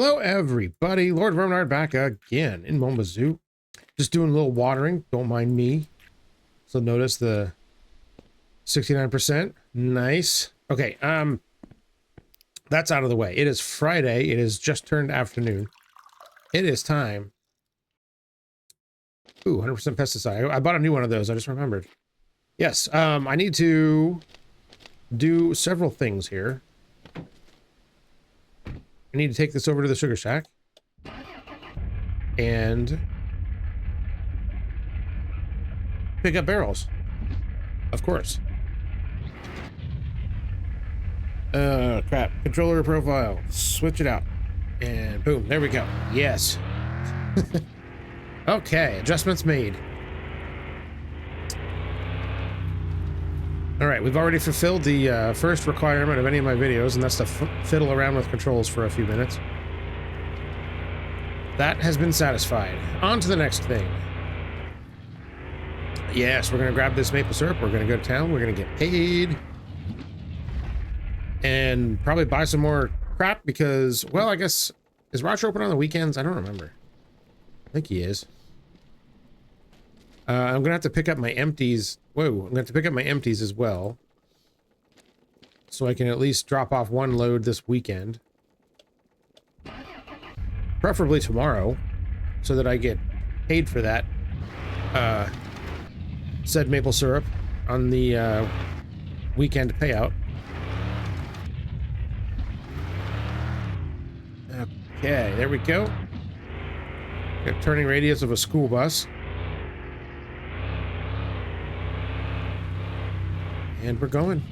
Hello, everybody. Lord Verminard back again in Mon Bazou. Just doing a little watering. Don't mind me. So notice the 69%. Nice. Okay, that's out of the way. It is Friday. It is just turned afternoon. It is time. Ooh, 100% pesticide. I bought a new one of those. I just remembered. Yes, I need to do several things here. I need to take this over to the sugar shack and pick up barrels. Of course. Crap. Controller profile. Switch it out. And boom, there we go. Yes. Okay, adjustments made. All right, we've already fulfilled the first requirement of any of my videos, and that's to fiddle around with controls for a few minutes. That has been satisfied. On to the next thing. Yes, we're going to grab this maple syrup. We're going to go to town. We're going to get paid. And probably buy some more crap because, well, I guess, is Roger open on the weekends? I don't remember. I think he is. I'm going to have to pick up my empties. Whoa, I'm going to have to pick up my empties as well. So I can at least drop off one load this weekend. Preferably tomorrow, so that I get paid for that said maple syrup on the weekend payout. Okay, there we go. Got turning radius of a school bus. And we're going.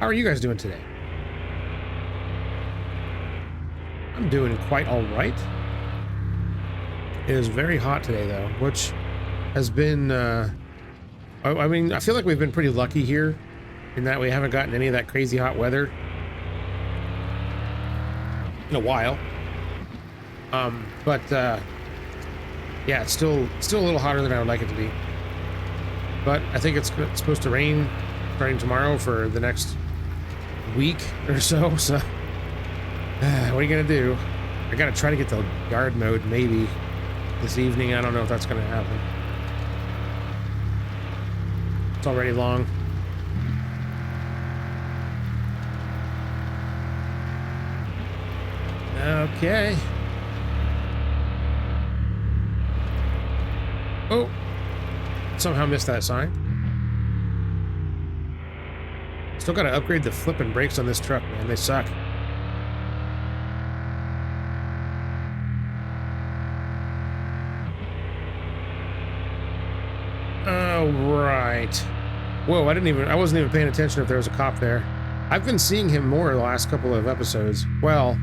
How are you guys doing today? I'm doing quite all right. It is very hot today, though, which has been, I mean, I feel like we've been pretty lucky here in that we haven't gotten any of that crazy hot weather in a while. Yeah, it's still a little hotter than I would like it to be. But I think it's supposed to rain starting tomorrow for the next week or so. So, what are you gonna do? I gotta try to get the yard mowed maybe this evening. I don't know if that's gonna happen. It's already long. Okay. Oh. Somehow missed that sign. Still gotta upgrade the flipping brakes on this truck, man. They suck. Oh, right. Whoa, I wasn't even paying attention if there was a cop there. I've been seeing him more the last couple of episodes. Well,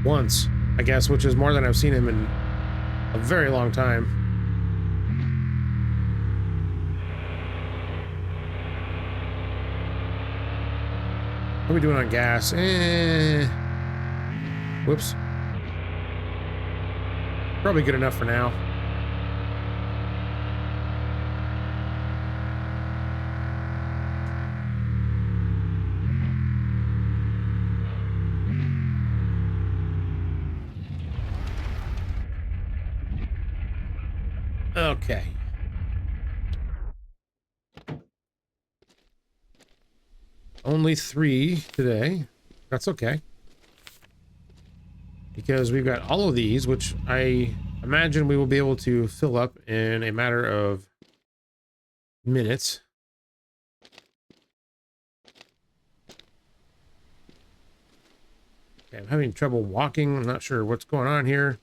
once, I guess, which is more than I've seen him in a very long time. What are we doing on gas? Whoops. Probably good enough for now. Okay. Only 3 today. That's okay. Because we've got all of these, which I imagine we will be able to fill up in a matter of minutes. Okay, I'm having trouble walking. I'm not sure what's going on here.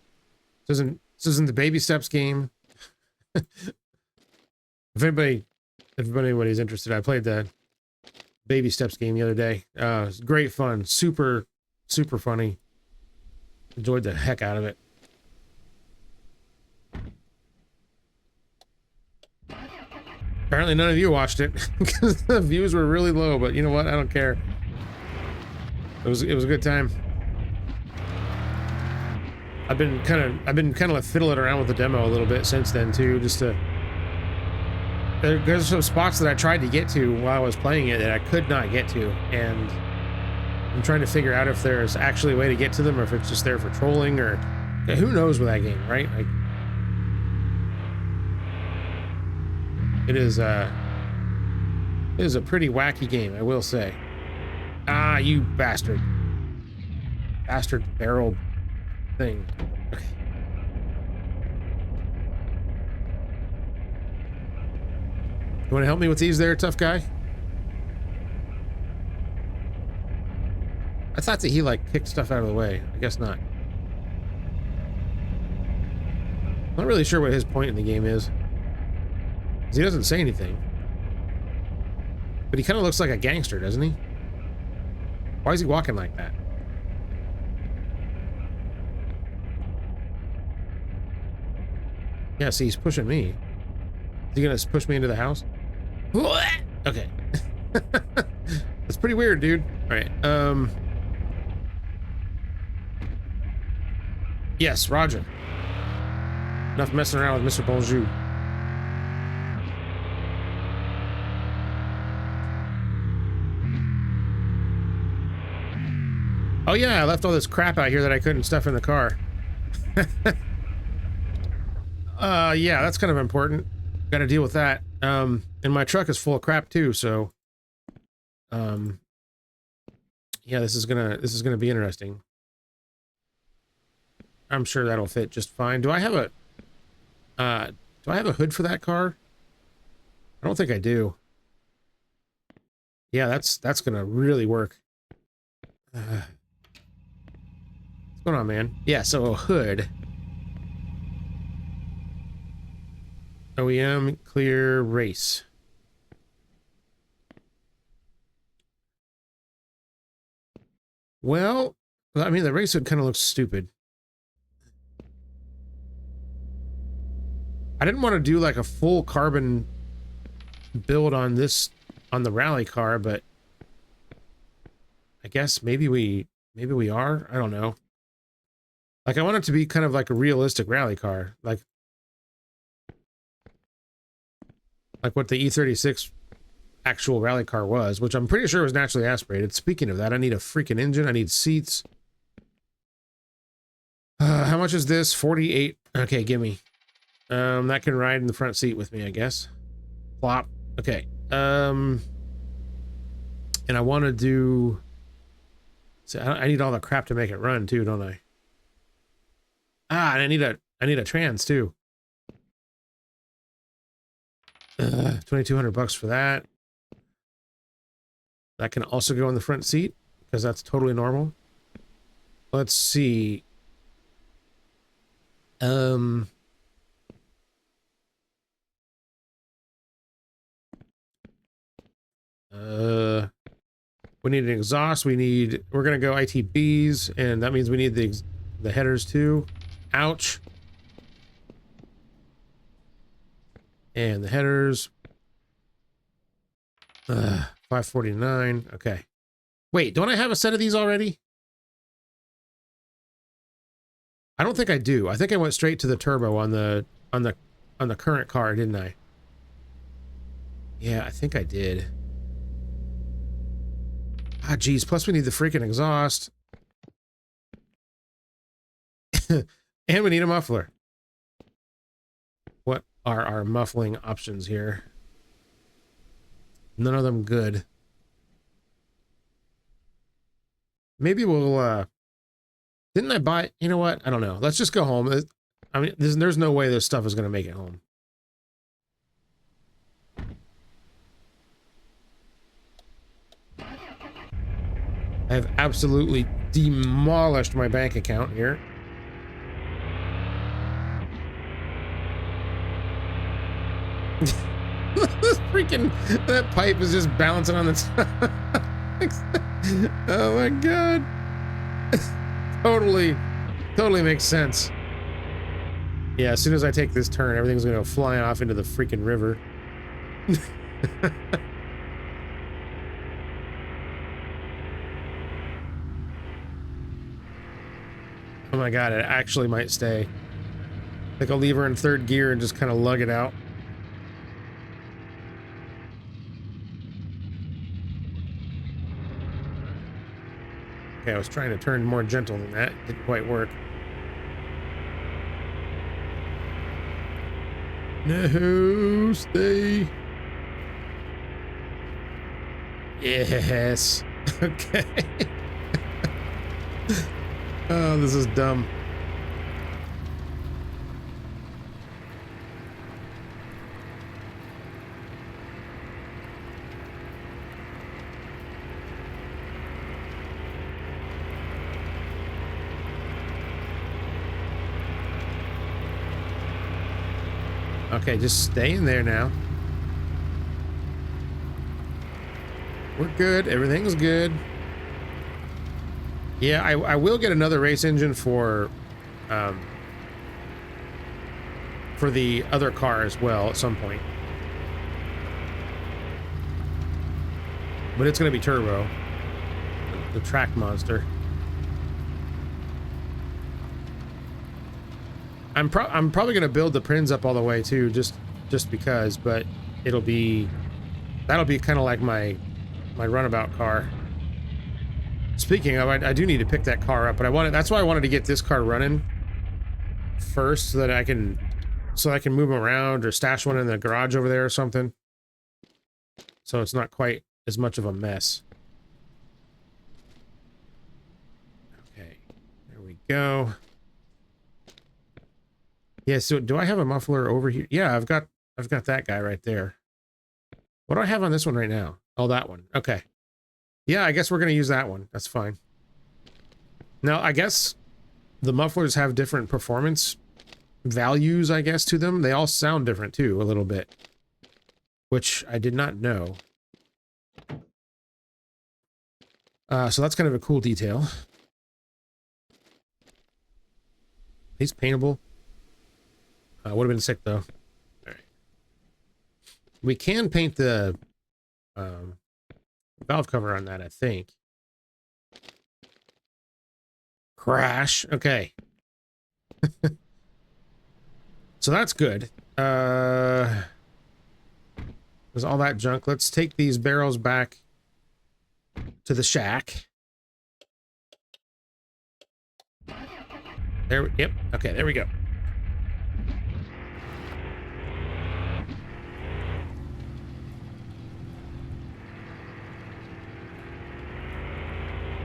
This isn't the baby steps game. If anybody's interested, I played that baby steps game the other day. It's great fun. Super funny. Enjoyed the heck out of it. Apparently none of you watched it because the views were really low, but you know what? I don't care. It was a good time. I've been kind of fiddling around with the demo a little bit since then too, just to there's some spots that I tried to get to while I was playing it that I could not get to, and I'm trying to figure out if there's actually a way to get to them or if it's just there for trolling or who knows with that game, right? Like, it is a pretty wacky game, I will say. Ah, you bastard. Bastard barrel thing. Okay. You want to help me with these there, tough guy? I thought that he, like, kicked stuff out of the way. I guess not. I'm not really sure what his point in the game is. 'Cause he doesn't say anything. But he kind of looks like a gangster, doesn't he? Why is he walking like that? Yeah, see, he's pushing me. Is he gonna push me into the house? Okay. That's pretty weird, dude. Alright, yes, roger. Enough messing around with Mr. Bazou. Oh yeah, I left all this crap out here that I couldn't stuff in the car. Yeah, that's kind of important. Gotta deal with that. And my truck is full of crap too, so yeah, this is gonna be interesting. I'm sure that'll fit just fine. Do I have a hood for that car? I don't think I do. Yeah, that's gonna really work. What's going on, man? Yeah, so a hood. OEM clear race. Well, I mean, the race hood kind of looks stupid. I didn't want to do like a full carbon build on the rally car, but I guess maybe we are. I don't know. Like, I want it to be kind of like a realistic rally car, like what the E36 actual rally car was, which I'm pretty sure was naturally aspirated. Speaking of that, I need a freaking engine. I need seats. How much is this? 48. Okay, gimme. That can ride in the front seat with me, I guess. Plop. Okay. And I want to do... So I need all the crap to make it run too, don't I? Ah, and I need a trans too. 2,200 bucks for that. That can also go in the front seat because that's totally normal. Let's see. We need an exhaust. We're gonna go ITBs, and that means we need the headers too. Ouch. And the headers. 549. Okay. Wait, don't I have a set of these already? I don't think I do. I think I went straight to the turbo on the current car, didn't I? Yeah, I think I did. Ah, geez. Plus, we need the freaking exhaust. And we need a muffler. What are our muffling options here? None of them good. Maybe we'll, didn't I buy... You know what? I don't know. Let's just go home. I mean, there's no way this stuff is going to make it home. I have absolutely demolished my bank account here. This freaking... That pipe is just bouncing on the top. Oh my god. Totally makes sense. Yeah, as soon as I take this turn, everything's gonna go flying off into the freaking river. Oh my god, it actually might stay. I think I'll leave her in third gear and just kind of lug it out. Okay, I was trying to turn more gentle than that. Didn't quite work. No, stay. Yes. Okay. Oh, this is dumb. Okay, just stay in there now. We're good. Everything's good. Yeah, I will get another race engine for the other car as well at some point. But it's going to be turbo. The track monster. I'm probably going to build the Prins up all the way too, just because, but that'll be kind of like my runabout car. Speaking of, I do need to pick that car up, but that's why I wanted to get this car running first, so that I can move them around or stash one in the garage over there or something, so it's not quite as much of a mess. Okay, there we go. Yeah, so do I have a muffler over here? Yeah, I've got that guy right there. What do I have on this one right now? Oh, that one. Okay. Yeah, I guess we're going to use that one. That's fine. Now, I guess the mufflers have different performance values, I guess, to them. They all sound different, too, a little bit. Which I did not know. So that's kind of a cool detail. He's paintable. Would have been sick, though. All right. We can paint the valve cover on that, I think. Crash. Okay. So that's good. There's all that junk. Let's take these barrels back to the shack. There. Yep. Okay, there we go.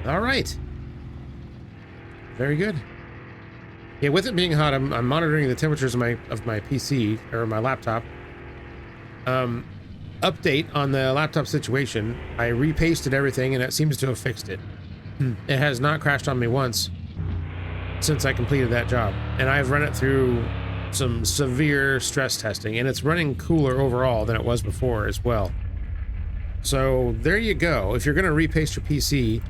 All right. Very good. Yeah, with it being hot, I'm monitoring the temperatures of my PC or my laptop. Update on the laptop situation. I repasted everything and it seems to have fixed it. It has not crashed on me once since I completed that job. And I've run it through some severe stress testing, and it's running cooler overall than it was before as well. So there you go. If you're going to repaste your PC,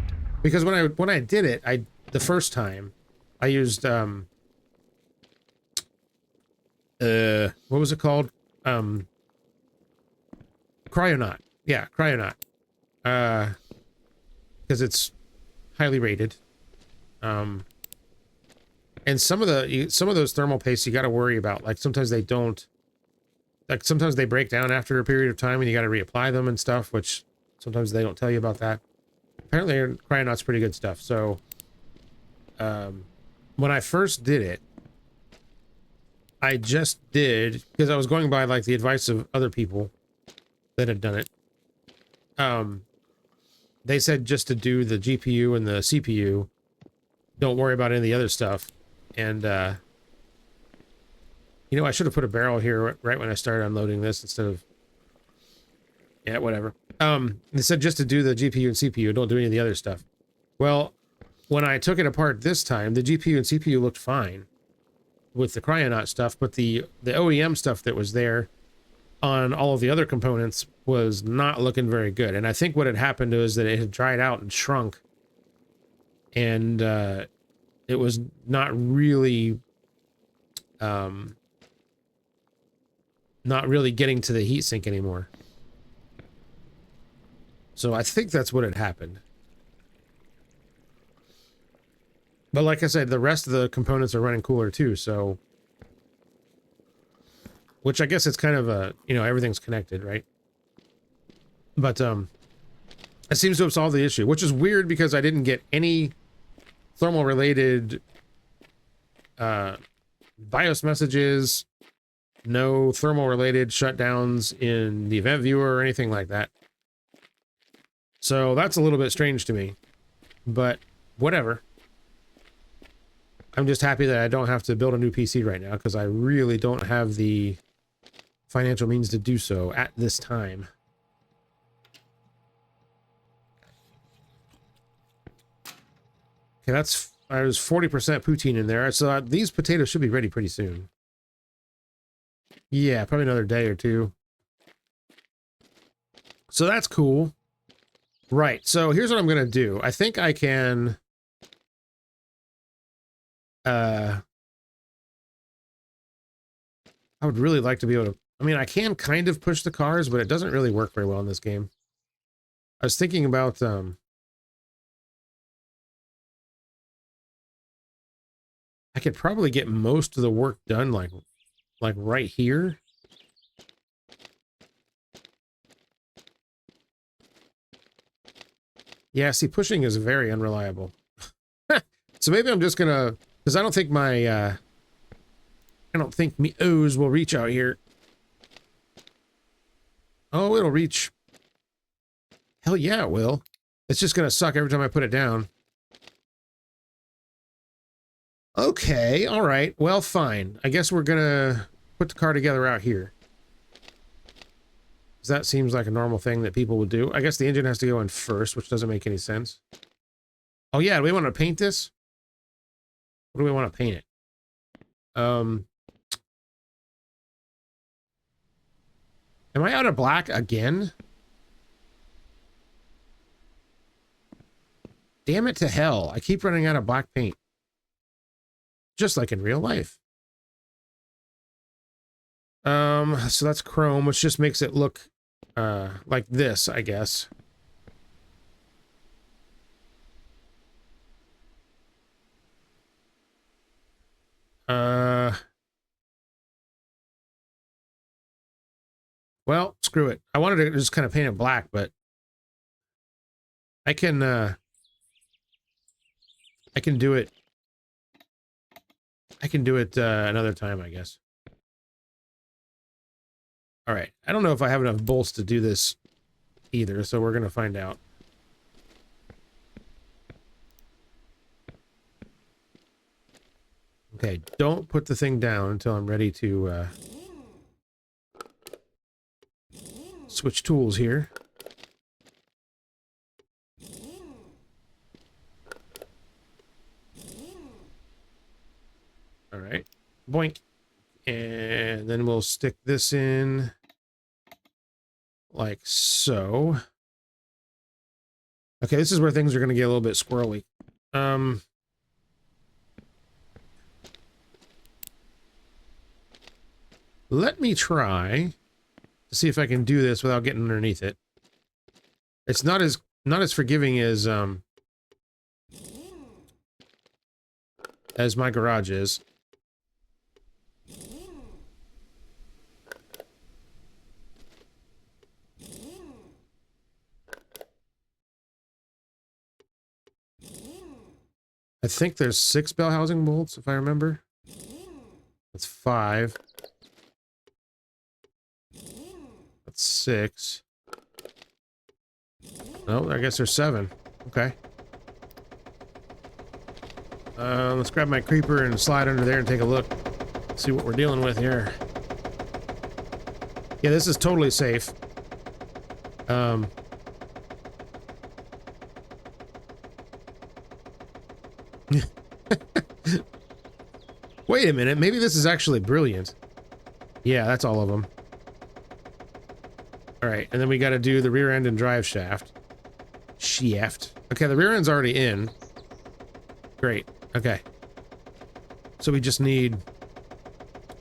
because when I did it, the first time, I used what was it called? Cryonaut. Yeah, Cryonaut. Because it's highly rated. And some of those thermal pastes you got to worry about. Like sometimes they don't. Like sometimes they break down after a period of time, and you got to reapply them and stuff. Which sometimes they don't tell you about that. Apparently, Cryonaut's pretty good stuff. So, when I first did it, I just did, because I was going by like the advice of other people that had done it. They said just to do the GPU and the CPU. Don't worry about any of the other stuff. And, you know, I should have put a barrel here right when I started unloading this instead of... Yeah, whatever. They said just to do the GPU and CPU, don't do any of the other stuff. Well, when I took it apart this time, the GPU and CPU looked fine with the Cryonaut stuff, but the OEM stuff that was there on all of the other components was not looking very good. And I think what had happened was that it had dried out and shrunk, and it was not really getting to the heatsink anymore. So I think that's what had happened. But like I said, the rest of the components are running cooler too, so... Which I guess it's kind of a, you know, everything's connected, right? But, it seems to have solved the issue, which is weird because I didn't get any thermal related BIOS messages, no thermal related shutdowns in the event viewer or anything like that. So that's a little bit strange to me, but whatever. I'm just happy that I don't have to build a new PC right now, because I really don't have the financial means to do so at this time. Okay, I was 40% poutine in there, so these potatoes should be ready pretty soon. Yeah, probably another day or two. So that's cool. Right, so here's what I'm going to do. I think I can... I would really like to be able to... I mean, I can kind of push the cars, but it doesn't really work very well in this game. I was thinking about... I could probably get most of the work done, like right here. Yeah, see, pushing is very unreliable. So maybe I'm just gonna... Because I don't think my... I don't think me O's will reach out here. Oh, it'll reach. Hell yeah, it will. It's just gonna suck every time I put it down. Okay, alright. Well, fine. I guess we're gonna put the car together out here. Because that seems like a normal thing that people would do. I guess the engine has to go in first, which doesn't make any sense. Oh yeah, do we want to paint this? What do we want to paint it? Am I out of black again? Damn it to hell. I keep running out of black paint. Just like in real life. So that's chrome, which just makes it look like this, I guess. Well, screw it. I wanted to just kind of paint it black, but I can do it. I can do it another time, I guess. All right. I don't know if I have enough bolts to do this either, so we're going to find out. Okay, don't put the thing down until I'm ready to switch tools here. All right, boink. And then we'll stick this in like so. Okay, this is where things are going to get a little bit squirrely. Let me try to see if I can do this without getting underneath it. It's not as forgiving as my garage is. I think there's 6 bell housing bolts, if I remember. That's 5. That's 6. Oh, I guess there's 7. Okay. Let's grab my creeper and slide under there and take a look. See what we're dealing with here. Yeah, this is totally safe. Wait a minute, maybe this is actually brilliant. Yeah, that's all of them. Alright, and then we gotta do the rear end and drive shaft. Okay, the rear end's already in. Great, okay. So we just need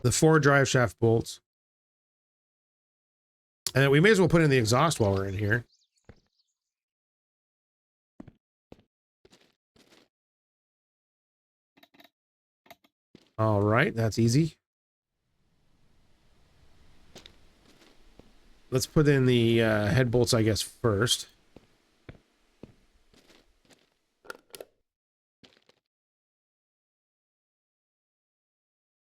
the 4 drive shaft bolts. And then we may as well put in the exhaust while we're in here. All right, that's easy. Let's put in the head bolts, I guess, first.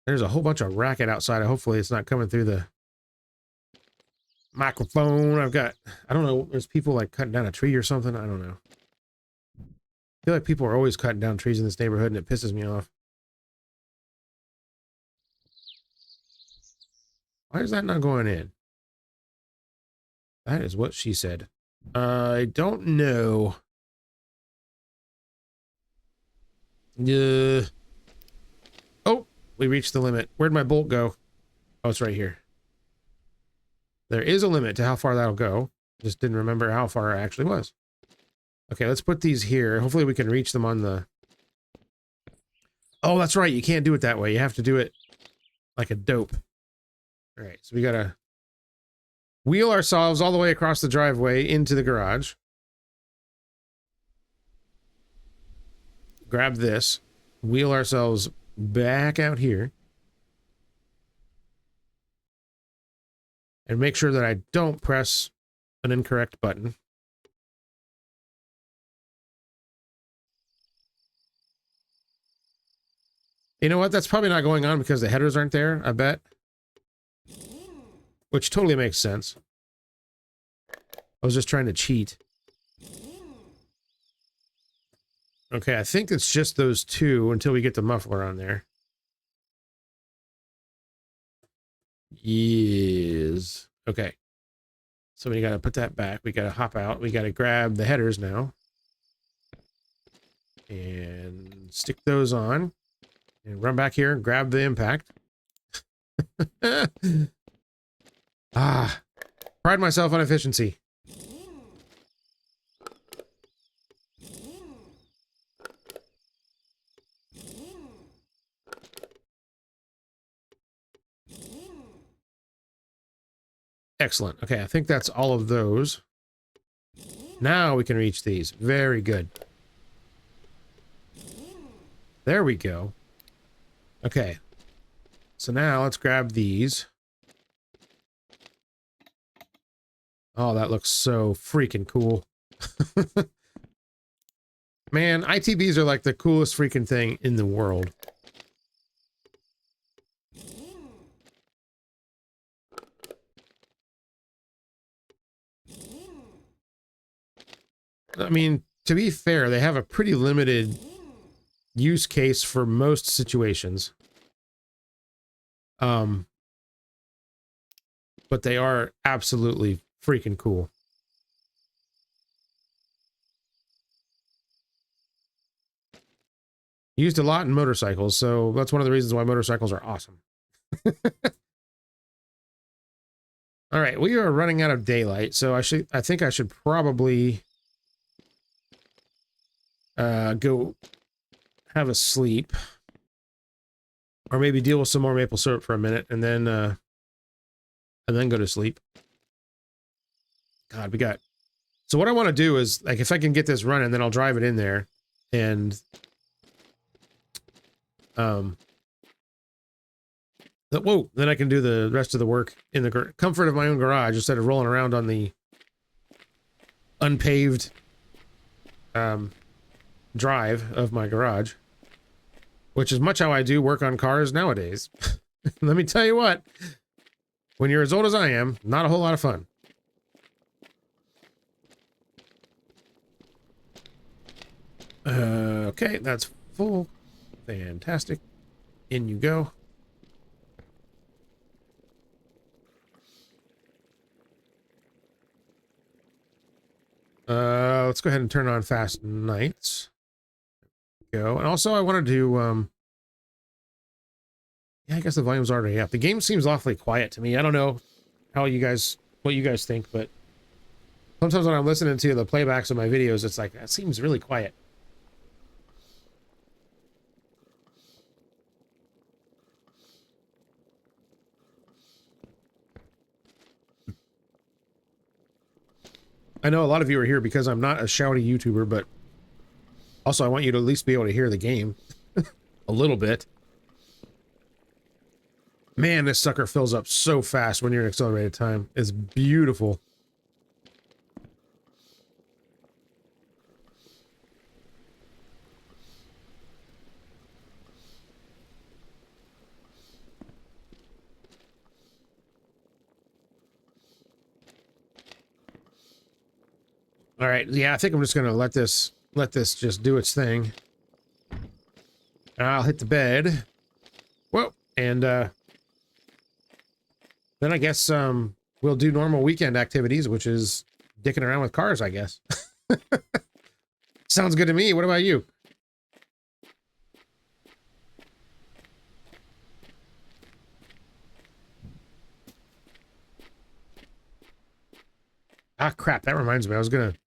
There's a whole bunch of racket outside. Hopefully it's not coming through the microphone. I don't know, there's people like cutting down a tree or something. I don't know. I feel like people are always cutting down trees in this neighborhood and it pisses me off. Why is that not going in? That is what she said. I don't know. Oh, we reached the limit. Where'd my bolt go? Oh, it's right here. There is a limit to how far that'll go. Just didn't remember how far it actually was. Okay, let's put these here. Hopefully we can reach them on the... Oh, that's right. You can't do it that way. You have to do it like a dope. All right, so we gotta wheel ourselves all the way across the driveway into the garage. Grab this. Wheel ourselves back out here. And make sure that I don't press an incorrect button. You know what? That's probably not going on because the headers aren't there, I bet. Which totally makes sense. I was just trying to cheat. Okay, I think it's just those two until we get the muffler on there. Yes. Okay. So we gotta put that back. We gotta hop out. We gotta grab the headers now. And stick those on. And run back here and grab the impact. Ah. Pride myself on efficiency. Excellent. Okay, I think that's all of those. Now we can reach these. Very good. There we go. Okay. So now let's grab these. Oh, that looks so freaking cool. Man, ITBs are like the coolest freaking thing in the world. I mean, to be fair, they have a pretty limited use case for most situations. But they are absolutely freaking cool. Used a lot in motorcycles, so that's one of the reasons why motorcycles are awesome. All right, we are running out of daylight, so I think I should probably go have a sleep, or maybe deal with some more maple syrup for a minute, and then go to sleep. God, we got... So what I want to do is, like, if I can get this running, then I'll drive it in there, and whoa, then I can do the rest of the work in the comfort of my own garage instead of rolling around on the unpaved drive of my garage, which is much how I do work on cars nowadays. Let me tell you what, when you're as old as I am, not a whole lot of fun. Okay, that's full. Fantastic. In you go. Let's go ahead and turn on fast nights. Go. And also I wanted to, yeah, I guess the volume's already up. The game seems awfully quiet to me. I don't know how what you guys think, but sometimes when I'm listening to the playbacks of my videos, it's like, that seems really quiet. I know a lot of you are here because I'm not a shouty YouTuber, but also I want you to at least be able to hear the game a little bit. Man, this sucker fills up so fast when you're in accelerated time. It's beautiful. All right, yeah, I think I'm just gonna let this just do its thing. I'll hit the bed. Whoa, and then I guess we'll do normal weekend activities, which is dicking around with cars, I guess. Sounds good to me. What about you? Ah, crap. That reminds me. I was going to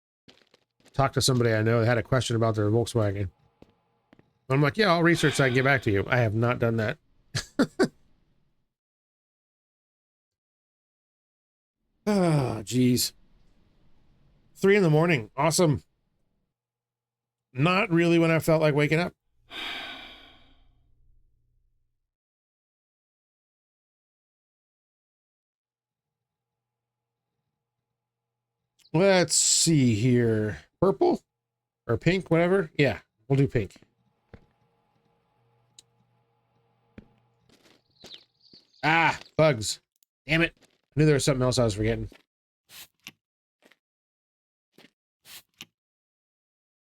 talk to somebody I know that had a question about their Volkswagen. I'm like, yeah, I'll research that and get back to you. I have not done that. Oh, geez. 3 in the morning. Awesome. Not really when I felt like waking up. Let's see here. Purple or pink, whatever. Yeah, we'll do pink. Ah, bugs. Damn it. I knew there was something else I was forgetting.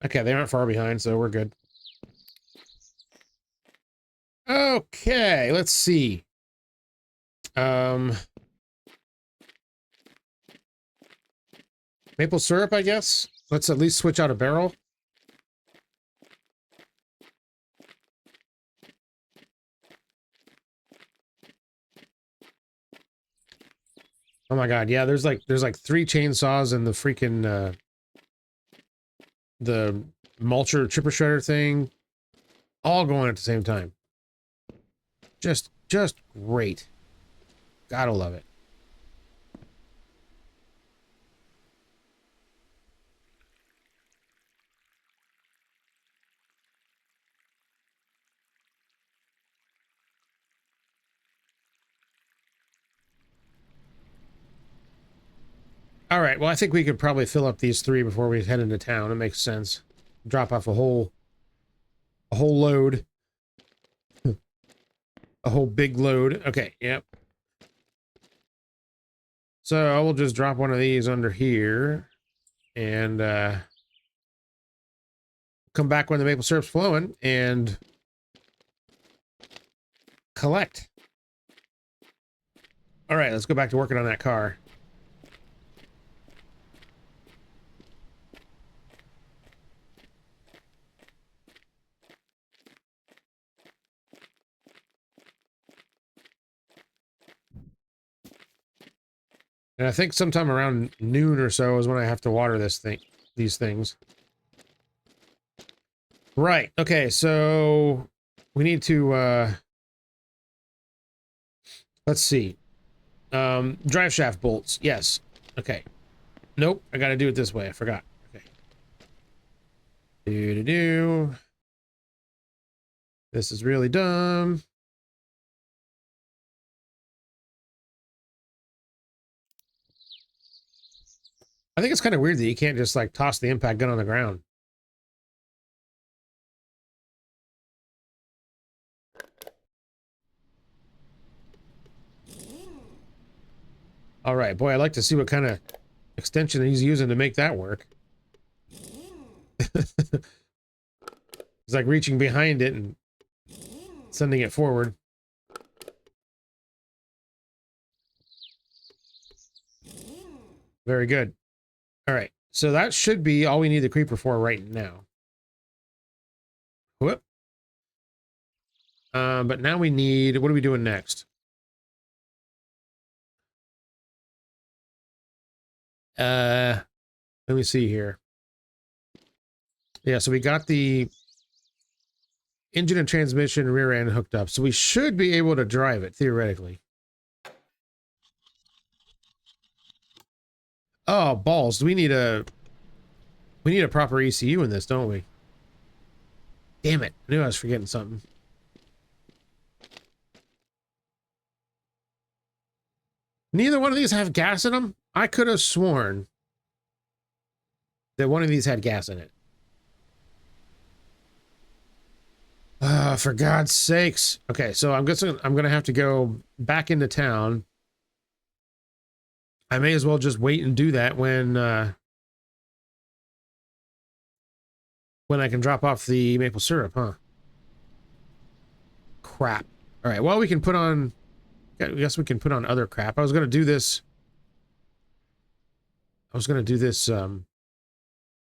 Okay, they aren't far behind, so we're good. Okay, let's see. Maple syrup, I guess. Let's at least switch out a barrel. Oh my god, yeah, there's like 3 chainsaws and the freaking the mulcher chipper shredder thing all going at the same time. Just great. Gotta love it. All right, well, I think we could probably fill up these 3 before we head into town. It makes sense. Drop off a whole load. A whole big load. Okay, yep. So I will just drop one of these under here and come back when the maple syrup's flowing and collect. All right, let's go back to working on that car. And I think sometime around noon or so is when I have to water these things. Right. Okay, so we need to let's see. Drive shaft bolts. Yes. Okay. Nope, I got to do it this way. I forgot. Okay. Do. This is really dumb. I think it's kind of weird that you can't just like toss the impact gun on the ground. All right, boy, I'd like to see what kind of extension he's using to make that work. He's like reaching behind it and sending it forward. Very good. All right, so that should be all we need the creeper for right now. Whoop. But now we need, what are we doing next? Let me see here. Yeah, so we got the engine and transmission rear end hooked up, so we should be able to drive it theoretically. Oh, balls. We need a proper ECU in this, don't we? Damn it. I knew I was forgetting something. Neither one of these have gas in them? I could have sworn that one of these had gas in it. For God's sakes. Okay, so I'm gonna have to go back into town. I may as well just wait and do that when when I can drop off the maple syrup, huh? Crap. All right, well, we can put on... I guess we can put on other crap. I was going to do this...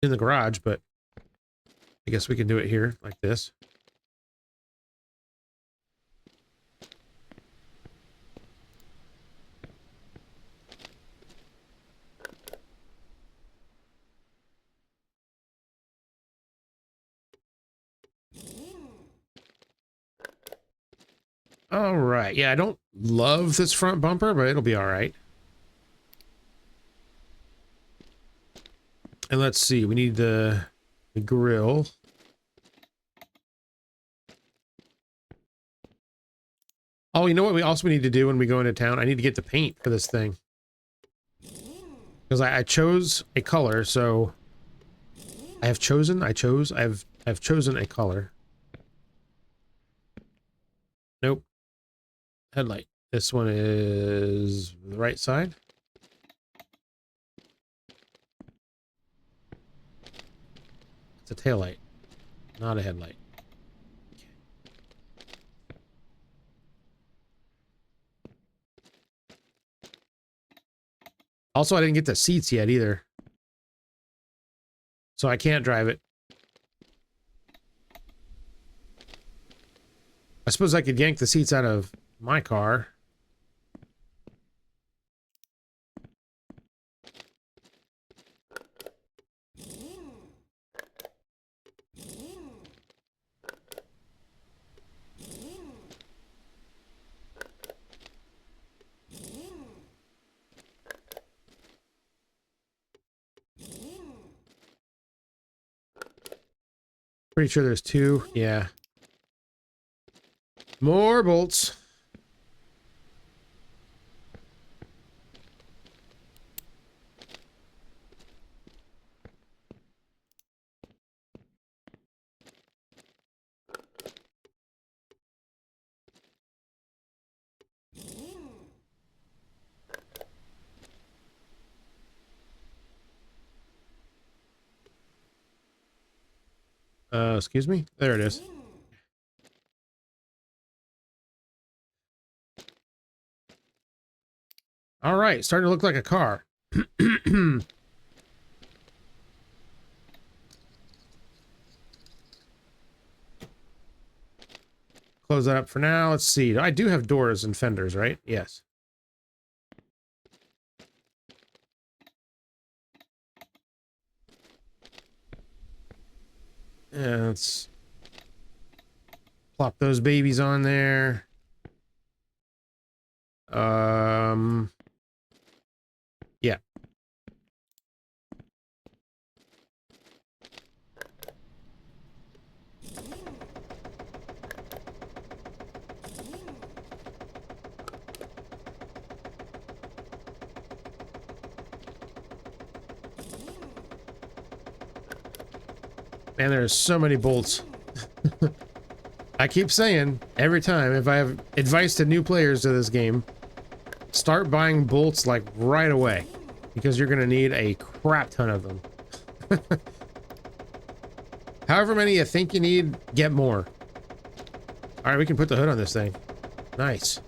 in the garage, but I guess we can do it here like this. All right. Yeah, I don't love this front bumper, but it'll be all right. And let's see, we need the grill. Oh, you know what we also need to do when we go into town? I need to get the paint for this thing. Because I chose a color, so I've chosen a color. Nope. Headlight. This one is the right side. It's a taillight, not a headlight. Okay. Also, I didn't get the seats yet either, so I can't drive it. I suppose I could yank the seats out of my car. Pretty sure there's two. Yeah. More bolts. Excuse me? There it is. All right, starting to look like a car. Close that up for now. Let's see. I do have doors and fenders, right? Yes. Yeah, let's plop those babies on there. Yeah. Man, there's so many bolts. I keep saying every time, if I have advice to new players to this game, start buying bolts like right away, because you're going to need a crap ton of them. However many you think you need, get more. All right, we can put the hood on this thing. Nice.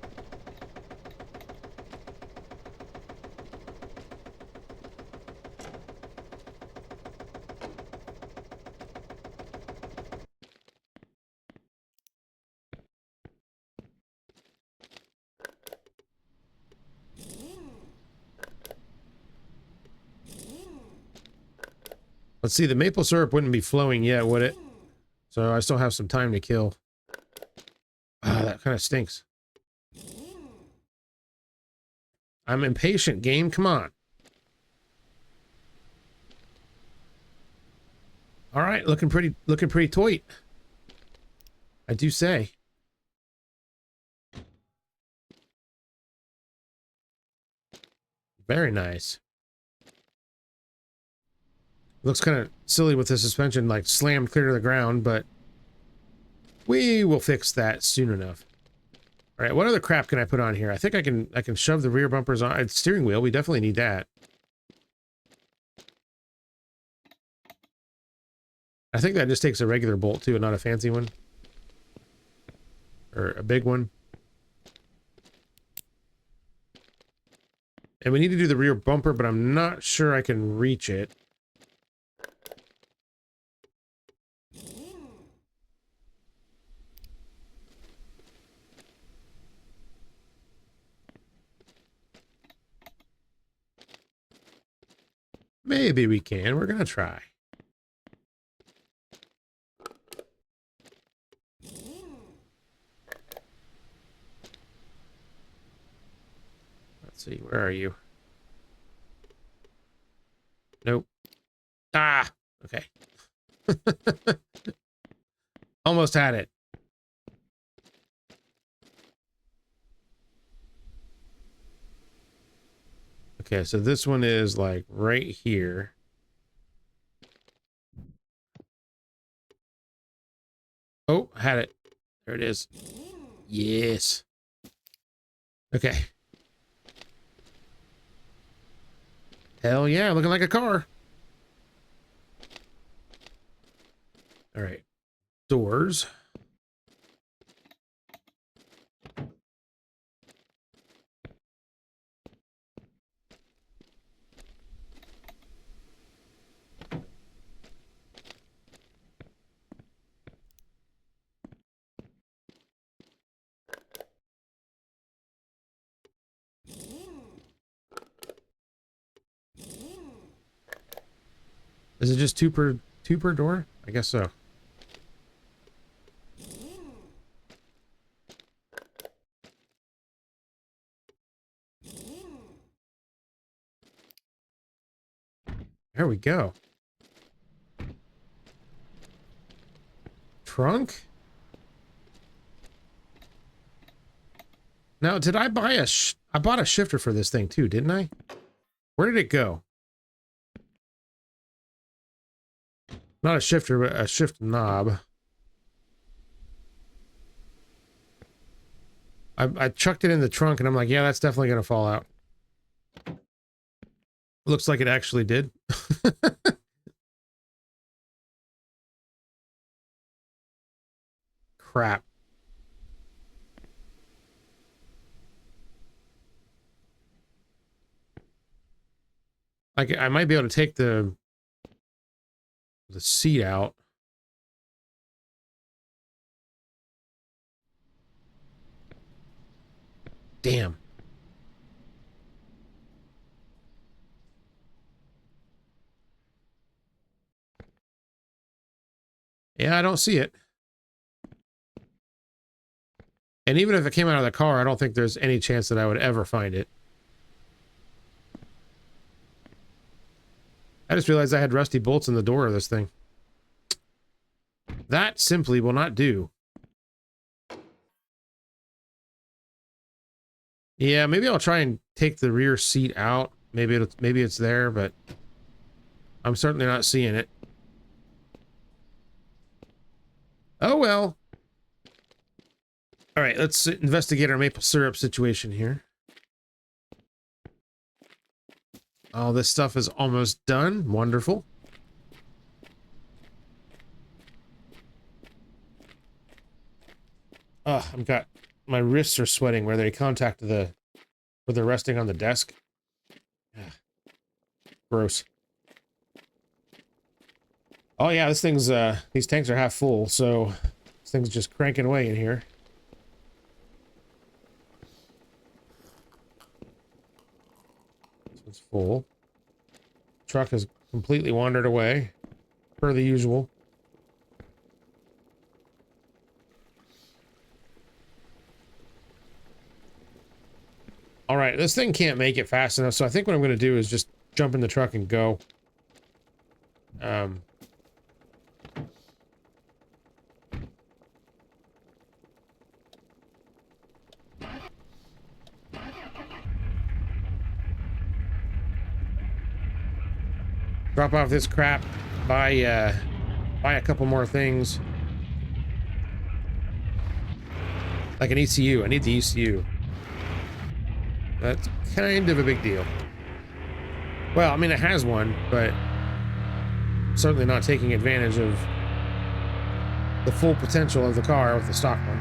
Let's see, the maple syrup wouldn't be flowing yet, would it? So I still have some time to kill. Ah, that kind of stinks. I'm impatient, game. Come on. All right, looking pretty toit. I do say. Very nice. Looks kind of silly with the suspension like slammed clear to the ground, but we will fix that soon enough. All right, what other crap can I put on here? I think I can shove the rear bumpers on. Steering wheel, we definitely need that. I think that just takes a regular bolt too, and not a fancy one. Or a big one. And we need to do the rear bumper, but I'm not sure I can reach it. Maybe we can. We're gonna try. Let's see. Where are you? Nope. Ah! Okay. Almost had it. Okay, so this one is like right here. Oh, had it. There it is. Yes. Okay. Hell yeah, looking like a car. All right. Doors. Is it just two per door? I guess so. There we go. Trunk? Now, did I buy I bought a shifter for this thing too, didn't I? Where did it go? Not a shifter, but a shift knob. I chucked it in the trunk and I'm like, yeah, that's definitely going to fall out. Looks like it actually did. Crap. Like, I might be able to take the seat out. Damn. Yeah, I don't see it. And even if it came out of the car, I don't think there's any chance that I would ever find it. I just realized I had rusty bolts in the door of this thing. That simply will not do. Yeah, maybe I'll try and take the rear seat out. Maybe it's there, but I'm certainly not seeing it. Oh well. All right, let's investigate our maple syrup situation here. All this stuff is almost done. Wonderful. I've got my wrists are sweating where they contact where they're resting on the desk. Gross. Oh yeah, this thing's these tanks are half full, so this thing's just cranking away in here. This one's full. Truck has completely wandered away, per the usual. All right, this thing can't make it fast enough, so I think what I'm going to do is just jump in the truck and go. Drop off this crap, buy a couple more things. Like an ECU, I need the ECU. That's kind of a big deal. Well, I mean, it has one, but certainly not taking advantage of the full potential of the car with the stock one.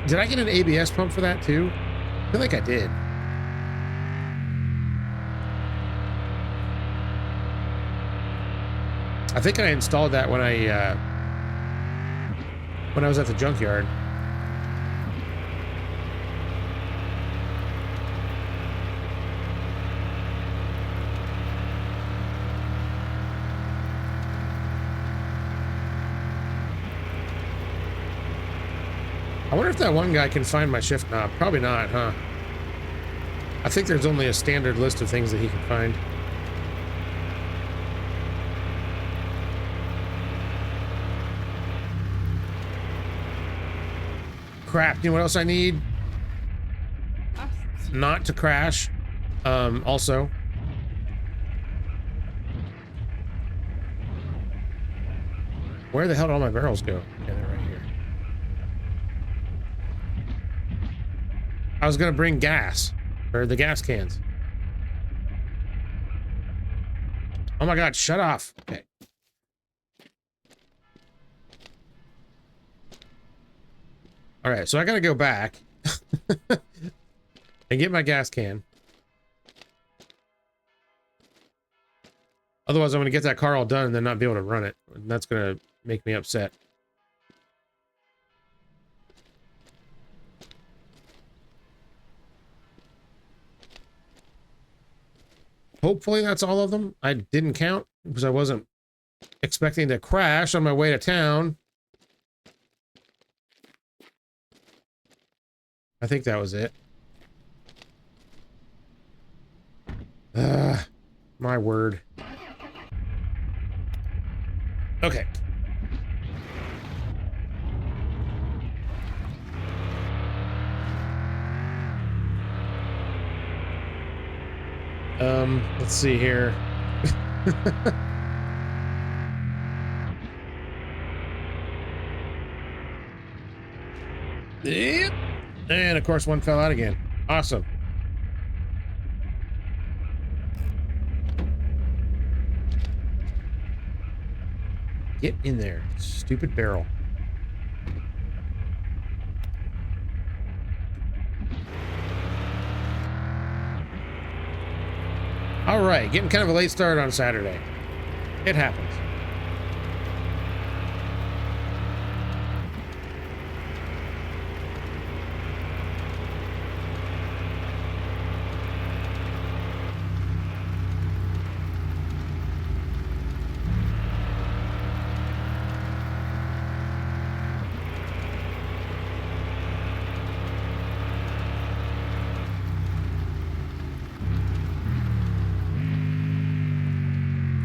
Did I get an ABS pump for that too? I feel like I did. I think I installed that when I was at the junkyard. I wonder if that one guy can find my shift knob. Probably not, huh? I think there's only a standard list of things that he can find. Crap, you know what else I need? Not to crash. Also. Where the hell did all my barrels go? Yeah, they're right here. I was gonna bring gas. Or the gas cans. Oh my god, shut off. Okay. Alright, so I gotta go back. And get my gas can. Otherwise, I'm gonna get that car all done and then not be able to run it. And that's gonna make me upset. Hopefully that's all of them. I didn't count because I wasn't expecting to crash on my way to town. I think that was it. My word. Okay. Let's see here. Yep. And of course one fell out again. Awesome. Get in there, stupid barrel. All right, getting kind of a late start on Saturday. It happens.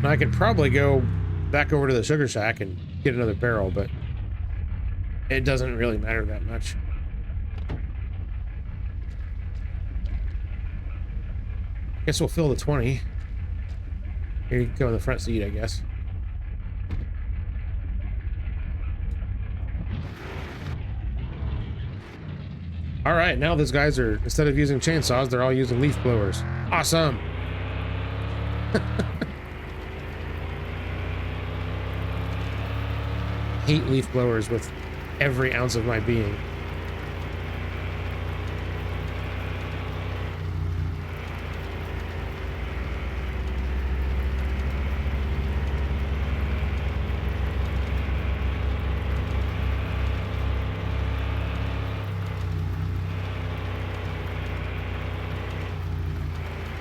I could probably go back over to the sugar shack and get another barrel, but it doesn't really matter that much. Guess we'll fill the 20. Here you go in the front seat, I guess. All right, now those guys are, instead of using chainsaws, they're all using leaf blowers. Awesome. Hate leaf blowers with every ounce of my being.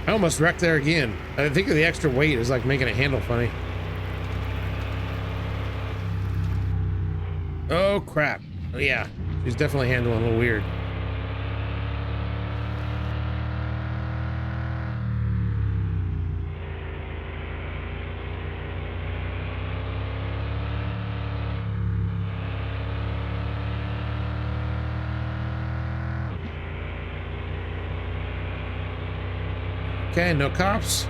I almost wrecked there again. I think the extra weight is like making it handle funny. Oh crap. Oh yeah, she's definitely handling a little weird. Okay, no cops.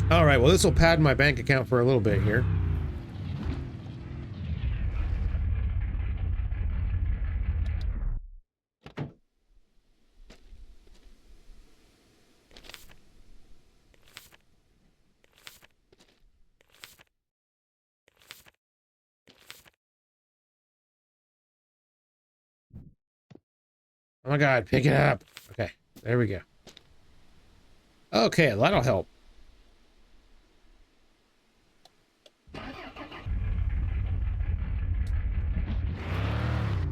All right, well, this will pad my bank account for a little bit here. Oh my God, pick it up. Okay, there we go. Okay, that'll help.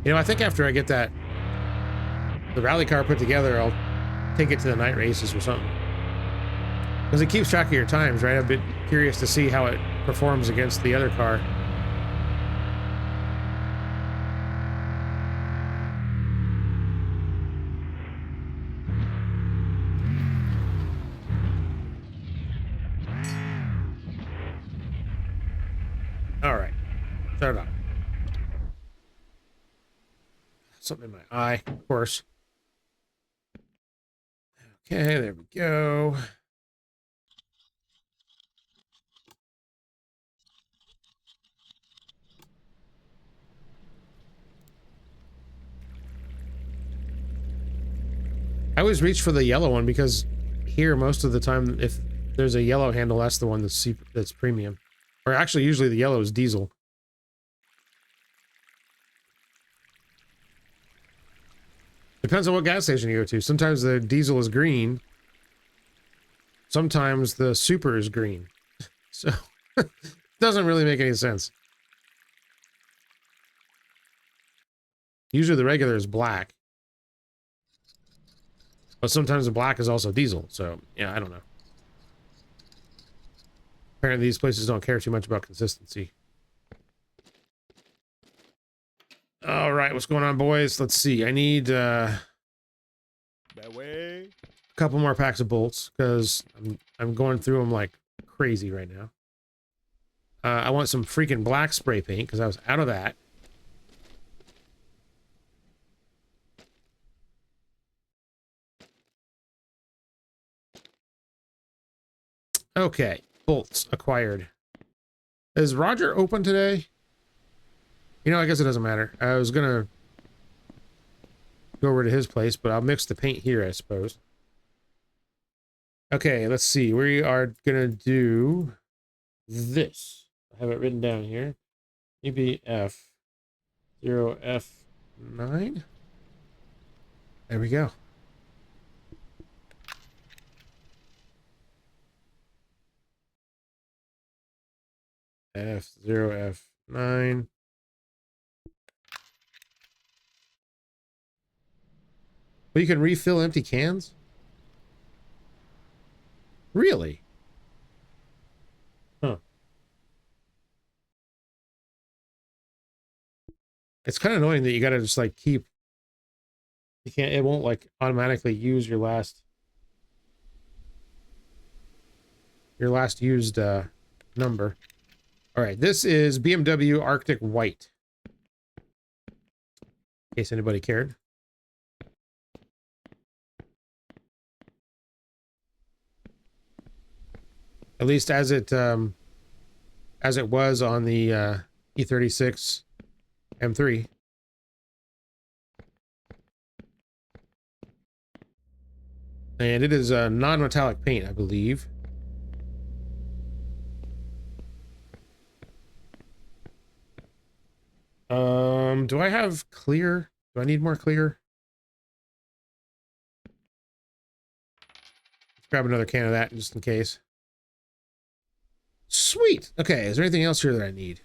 You know, I think after I get the rally car put together, I'll take it to the night races or something. Because it keeps track of your times, right? I'm a bit curious to see how it performs against the other car. All right, start it off. Something in my eye, of course. Okay, there we go. I always reach for the yellow one because here, most of the time, if there's a yellow handle, that's the one that's premium. Or actually, usually the yellow is diesel. Depends on what gas station you go to. Sometimes the diesel is green. Sometimes the super is green. So, it doesn't really make any sense. Usually the regular is black. But sometimes the black is also diesel. So, yeah, I don't know. Apparently these places don't care too much about consistency. All right, what's going on, boys? Let's see. I need that way. A couple more packs of bolts because I'm going through them like crazy right now. I want some freaking black spray paint because I was out of that. Okay, bolts acquired. Is Roger open today? You know, I guess it doesn't matter. I was gonna go over to his place, but I'll mix the paint here, I suppose. Okay, let's see. We are gonna do this. I have it written down here. EBF0F9. There we go. F0F9. Well, you can refill empty cans? Really? Huh. It's kind of annoying that you gotta just like keep... You can't... It won't like automatically use your last used number. All right, this is BMW Arctic White. In case anybody cared. At least as it was on the E36 M3. And it is a non-metallic paint, I believe. Do I have clear? Do I need more clear? Let's grab another can of that just in case. Sweet. Okay, is there anything else here that I need?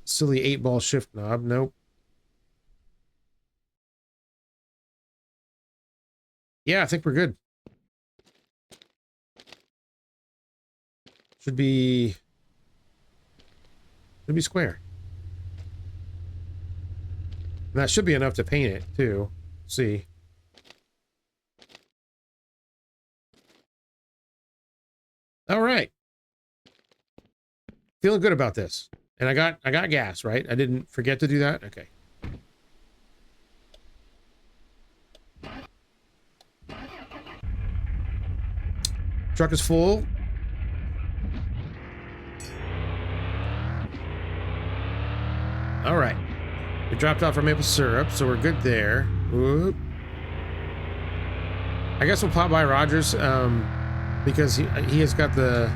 Silly 8-ball shift knob. Nope. Yeah, I think we're good. Should be square. And that should be enough to paint it too. See. All right. Feeling good about this. And I got gas, right? I didn't forget to do that. Okay. Truck is full. All right. We dropped off our maple syrup, so we're good there. Whoop. I guess we'll pop by Rogers because he has got the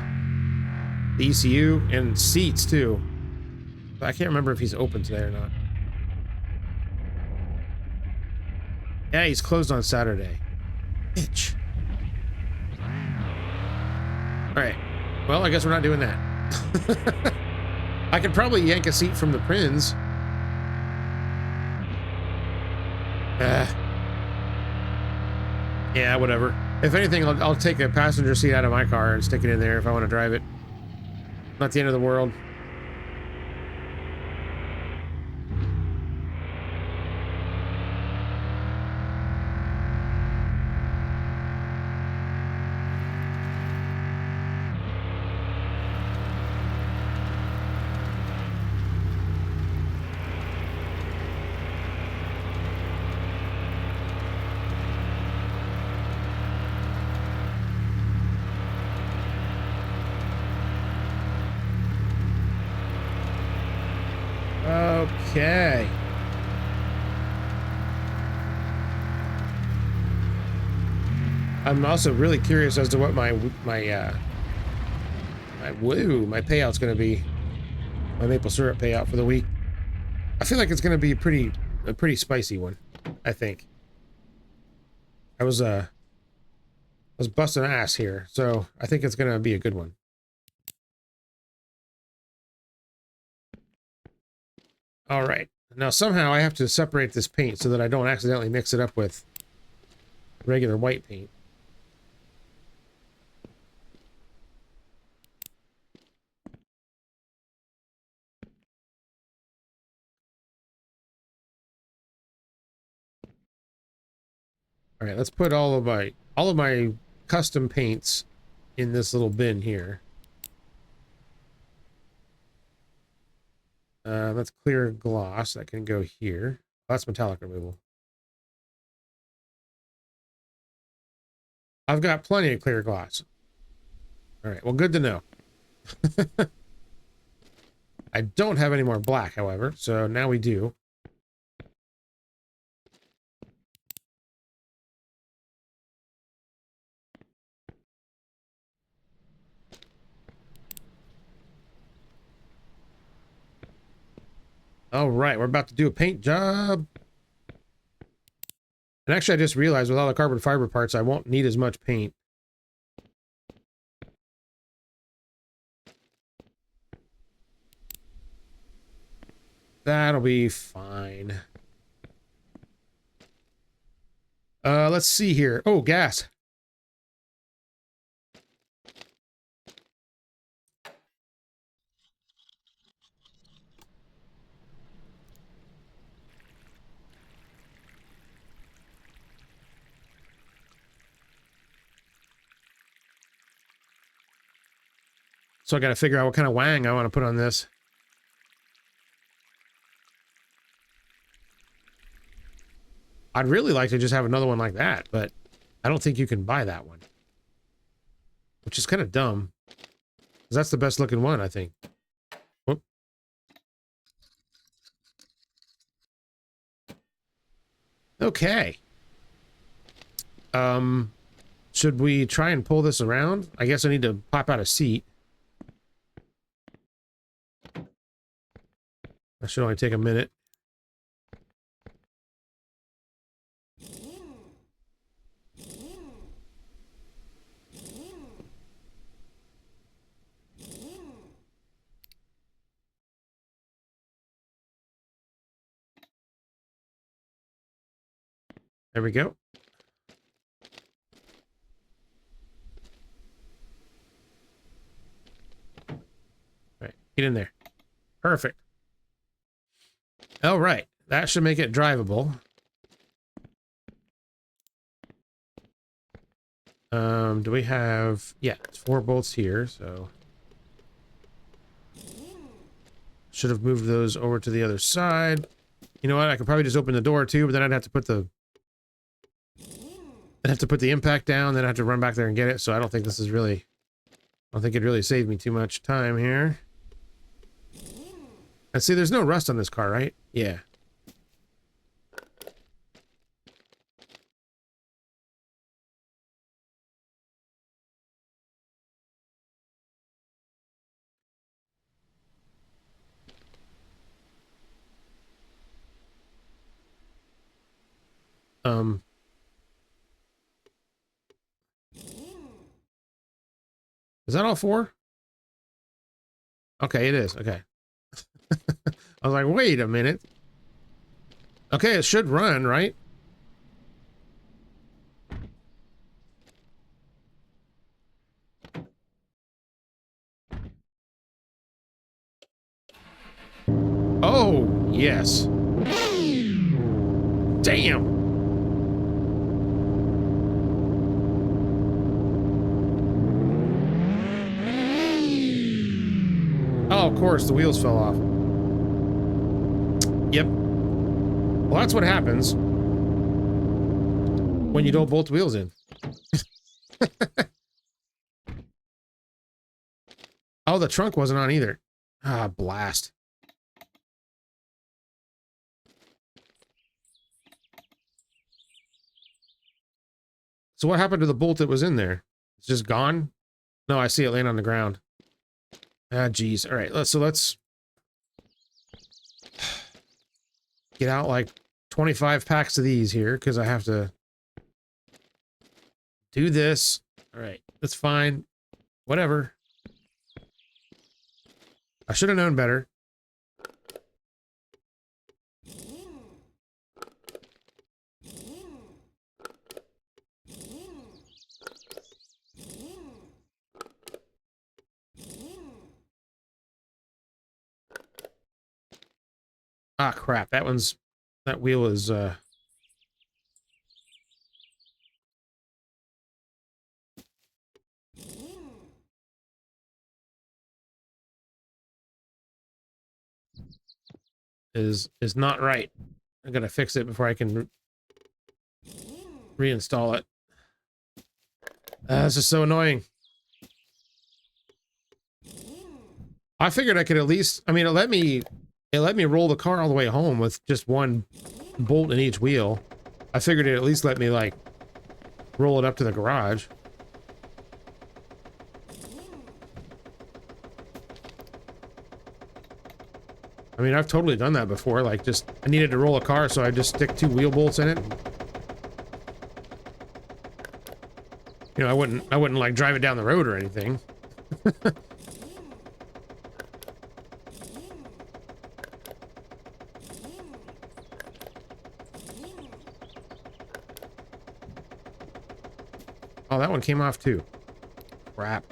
ECU and seats too. But I can't remember if he's open today or not. Yeah, he's closed on Saturday. Bitch. Alright. Well, I guess we're not doing that. I could probably yank a seat from the Prinz. Yeah, whatever. If anything, I'll take a passenger seat out of my car and stick it in there if I want to drive it. Not the end of the world. Okay. I'm also really curious as to what my payout's going to be. My maple syrup payout for the week. I feel like it's going to be a pretty spicy one. I think. I was busting ass here, so I think it's going to be a good one. All right. Now somehow I have to separate this paint so that I don't accidentally mix it up with regular white paint. All right, let's put all of my custom paints in this little bin here. That's clear gloss. That can go here. That's metallic removal. I've got plenty of clear gloss. All right, well, good to know. I don't have any more black, however, so now we do. All right, we're about to do a paint job. And actually, I just realized with all the carbon fiber parts, I won't need as much paint. That'll be fine. Let's see here. Oh, gas. So I got to figure out what kind of wang I want to put on this. I'd really like to just have another one like that, but I don't think you can buy that one. Which is kind of dumb. Because that's the best looking one, I think. Whoop. Okay. Should we try and pull this around? I guess I need to pop out a seat. That should only take a minute. There we go. All right, get in there. Perfect. All right, that should make it drivable. Do we have... Yeah, it's 4 bolts here, so... Should have moved those over to the other side. You know what? I could probably just open the door too, but then I'd have to put the I'd have to put the impact down, then I have to run back there and get it. So I don't think this is really, I don't think it really saved me too much time here. And see, there's no rust on this car, right? Yeah. Is that all four? Okay, it is. Okay. I was like, wait a minute. Okay, it should run, right? Oh, yes. Damn. Oh, of course, the wheels fell off. Yep. Well, that's what happens when you don't bolt the wheels in. Oh, the trunk wasn't on either. Ah, blast. So what happened to the bolt that was in there? It's just gone? No, I see it laying on the ground. Ah, geez. All right, let's get out like 25 packs of these here, because I have to do this. All right, that's fine. Whatever. I should have known better. Ah, crap. That wheel is not right. I gotta fix it before I can reinstall it. This is so annoying. I figured I could at least, I mean, it let me roll the car all the way home with just one bolt in each wheel. I figured it at least let me like roll it up to the garage. I mean, I've totally done that before. Like, just I needed to roll a car, so I just stick 2 wheel bolts in it. You know, I wouldn't like drive it down the road or anything. Oh, that one came off too. Crap.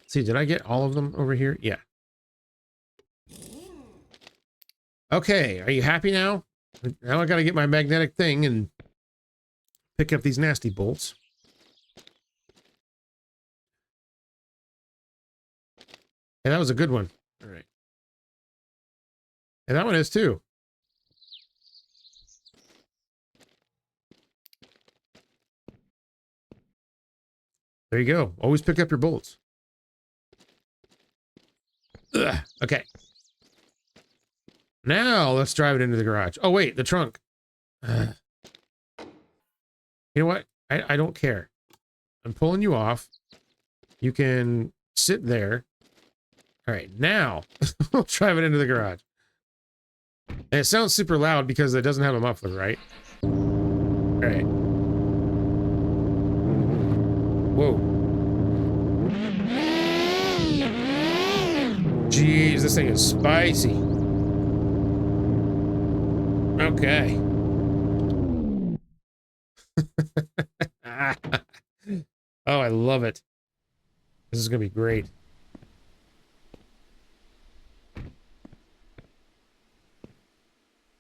See, did I get all of them over here? Yeah. Okay, are you happy now? Now I gotta get my magnetic thing and pick up these nasty bolts. Hey, that was a good one. All right. And that one is too. There you go. Always pick up your bolts. Ugh. Okay. Now let's drive it into the garage. Oh, wait, the trunk. You know what? I don't care. I'm pulling you off. You can sit there. All right, now we'll drive it into the garage. And it sounds super loud because it doesn't have a muffler, right? All right. Whoa. Jeez, this thing is spicy. Okay. Oh, I love it. This is gonna be great.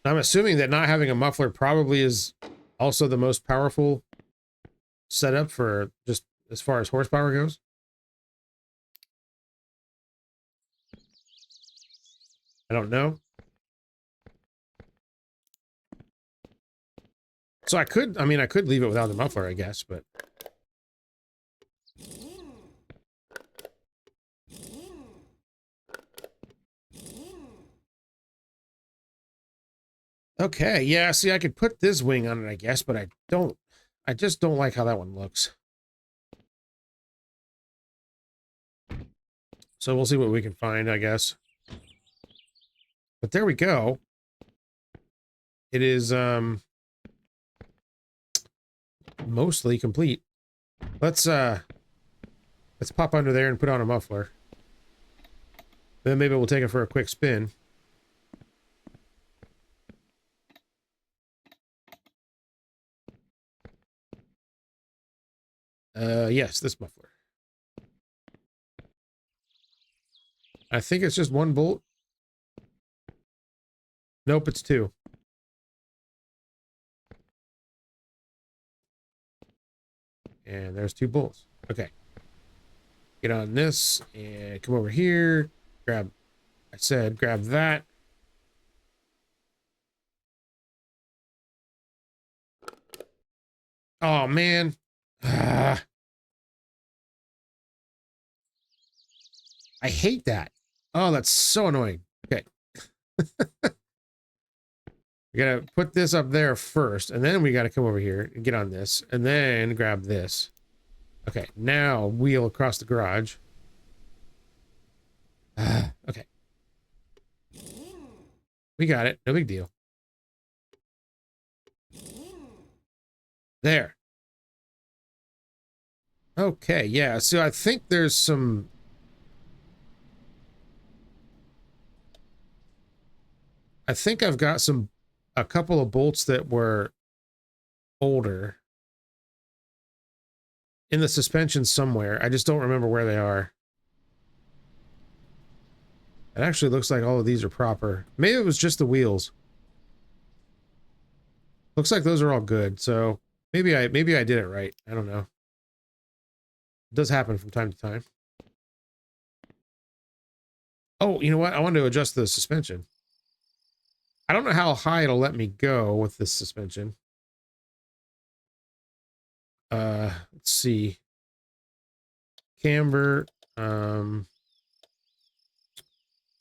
I'm assuming that not having a muffler probably is also the most powerful setup for just as far as horsepower goes. I don't know. So I could leave it without the muffler, I guess, but okay, yeah, see, I could put this wing on it, I guess, but I just don't like how that one looks. So we'll see what we can find, I guess. But there we go. It is, mostly complete. Let's pop under there and put on a muffler. Then maybe we'll take it for a quick spin. Yes, this muffler. I think it's just one bolt. Nope, it's two. And there's two bolts. Okay. Get on this and come over here. Grab that. Oh, man. I hate that. Oh, that's so annoying. Okay. We gotta put this up there first, and then we gotta come over here and get on this, and then grab this. Okay, now wheel across the garage. Okay. We got it. No big deal. There. Okay, yeah. So I think there's some... I think I've got a couple of bolts that were older in the suspension somewhere. I just don't remember where they are. It actually looks like all of these are proper. Maybe it was just the wheels. Looks like those are all good, so maybe I did it right. I don't know. It does happen from time to time. Oh, you know what? I wanted to adjust the suspension. I don't know how high it'll let me go with this suspension. Let's see. Camber, probably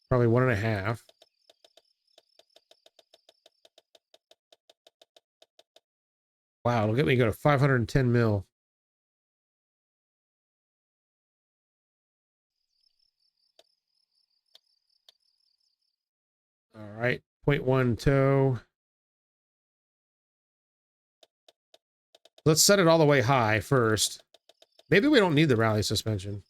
1.5. Wow, it'll get me to go to 510 mil. All right, 0.1 toe. Let's set it all the way high first. Maybe we don't need the rally suspension.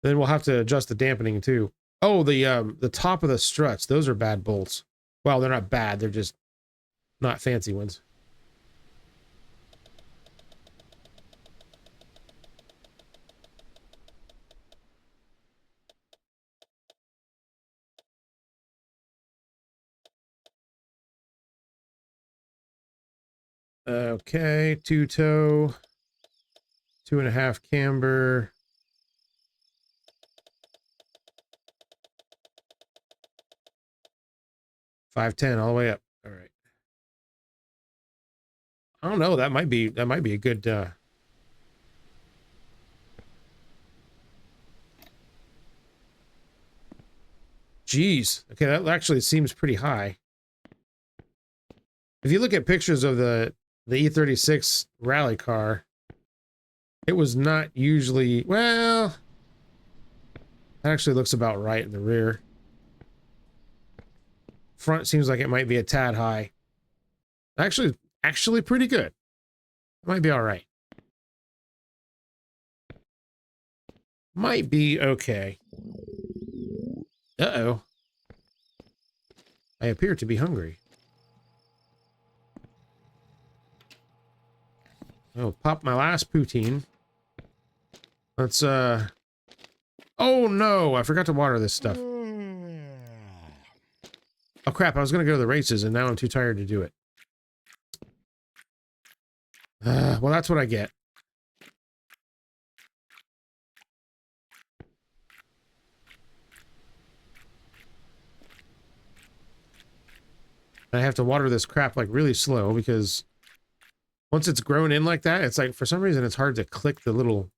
Then we'll have to adjust the dampening too. Oh, the top of the struts, those are bad bolts. Well, they're not bad, they're just not fancy ones. Okay, 2-toe, 2.5 camber. 510 all the way up. All right. I don't know. That might be a good. Geez. Okay, that actually seems pretty high. If you look at pictures of the E36 rally car, it was not usually, well, that actually looks about right in the rear. Front seems like it might be a tad high. Actually pretty good. It might be all right. Might be okay. Uh-oh. I appear to be hungry. Oh, pop my last poutine. Let's, Oh no, I forgot to water this stuff. Oh crap, I was gonna go to the races and now I'm too tired to do it. Well, that's what I get. I have to water this crap like really slow because once it's grown in like that, it's like for some reason it's hard to click the little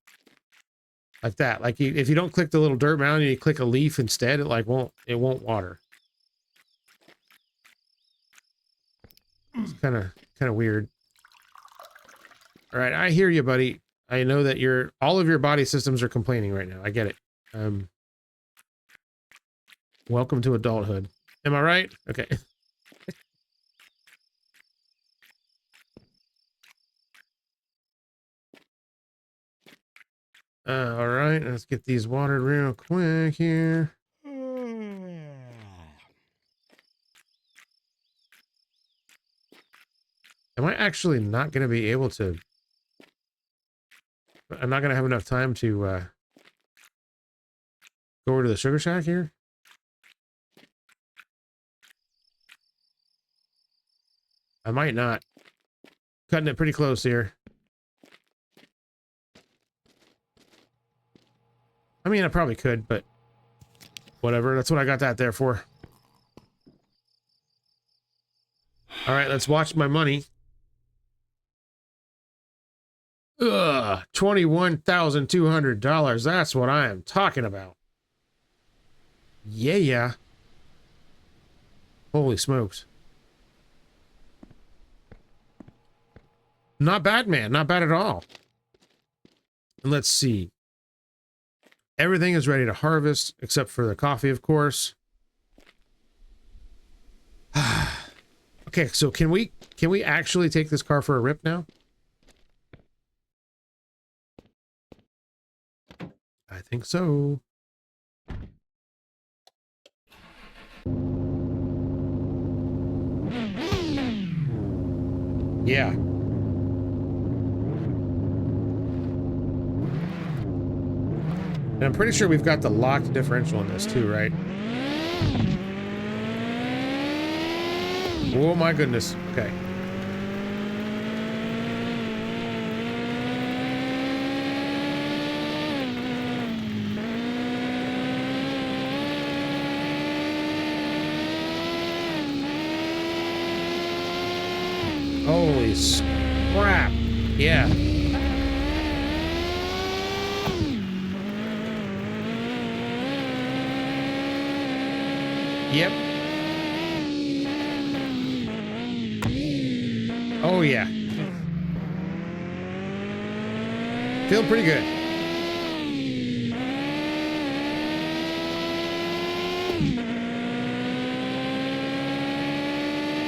like that. Like if you don't click the little dirt mound and you click a leaf instead, it like won't water. It's kind of weird. All right, I hear you, buddy. I know that all of your body systems are complaining right now. I get it. Welcome to adulthood. Am I right? Okay. All right, let's get these watered real quick here. Am I actually not going to be able to... I'm not going to have enough time to go over to the sugar shack here? I might not. Cutting it pretty close here. I mean, I probably could, but whatever. That's what I got that there for. All right, let's watch my money. Ugh, $21,200. That's what I am talking about. Yeah. Holy smokes. Not bad, man. Not bad at all. And let's see. Everything is ready to harvest, except for the coffee, of course. Okay, so can we actually take this car for a rip now? I think so. Yeah. And I'm pretty sure we've got the locked differential in this too, right? Oh my goodness. Okay. Holy crap. Yeah. Yep. Oh, yeah. Feel pretty good.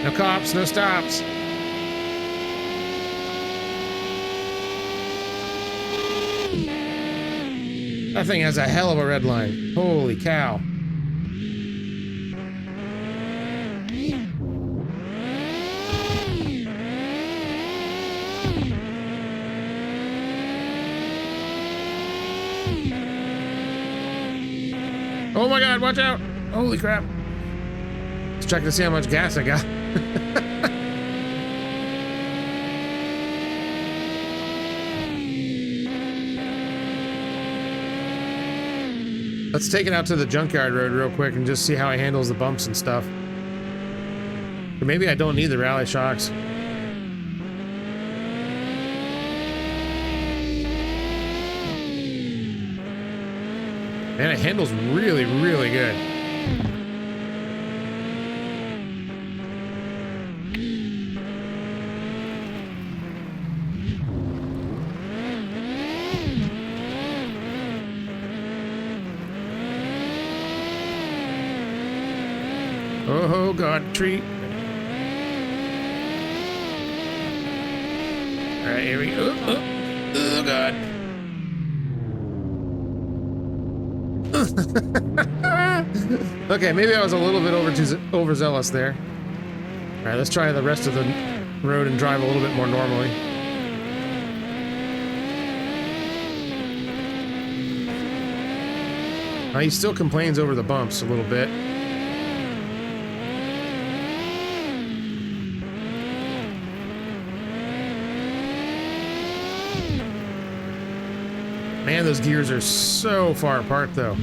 No cops, no stops. That thing has a hell of a red line. Holy cow. Oh my god, watch out! Holy crap. Let's check to see how much gas I got. Let's take it out to the junkyard road real quick and just see how it handles the bumps and stuff. Or maybe I don't need the rally shocks. Man, it handles really, really good. Oh god, tree. Alright, here we go. Oh god. Okay, maybe I was a little bit overzealous there. Alright, let's try the rest of the road and drive a little bit more normally. He still complains over the bumps a little bit. Man, those gears are so far apart, though.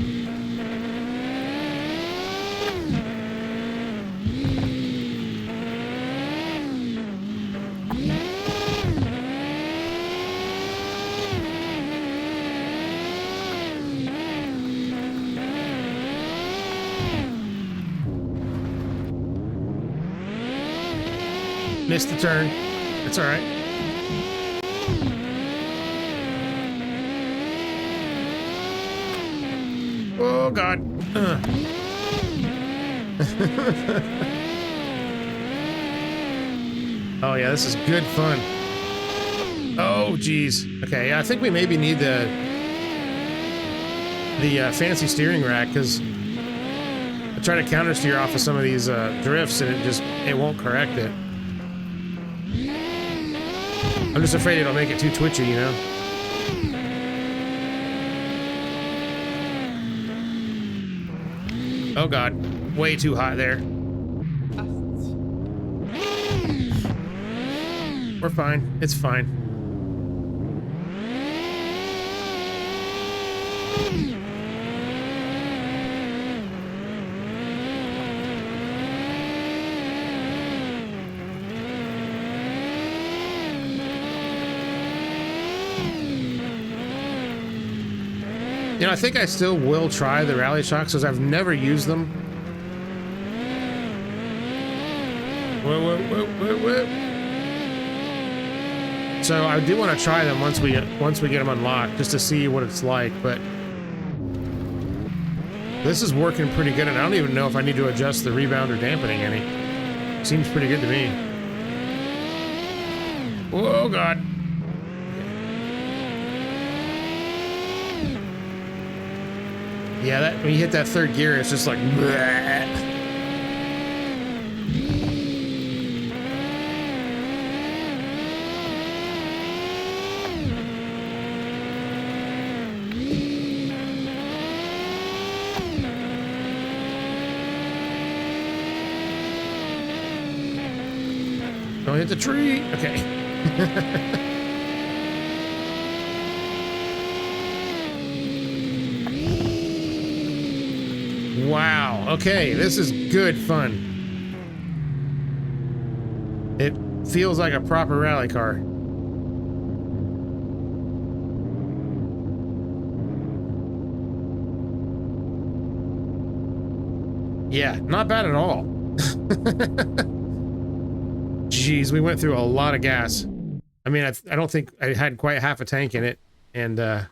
Missed the turn. It's all right. Oh, God. Oh, yeah, this is good fun. Oh, geez. Okay, yeah, I think we maybe need the fancy steering rack, because I try to counter steer off of some of these drifts, and it won't correct it. I'm just afraid it'll make it too twitchy, you know? Oh, God. Way too hot there. We're fine. It's fine. You know, I think I still will try the rally shocks because I've never used them. Whoa. So I do want to try them once we get them unlocked, just to see what it's like. But this is working pretty good, and I don't even know if I need to adjust the rebound or dampening any. Seems pretty good to me. Oh, God. Yeah, when you hit that third gear, it's just like... bleh. Don't hit the tree. Okay. Wow. Okay, this is good fun. It feels like a proper rally car. Yeah, not bad at all. Jeez, we went through a lot of gas. I mean, I don't think I had quite half a tank in it, and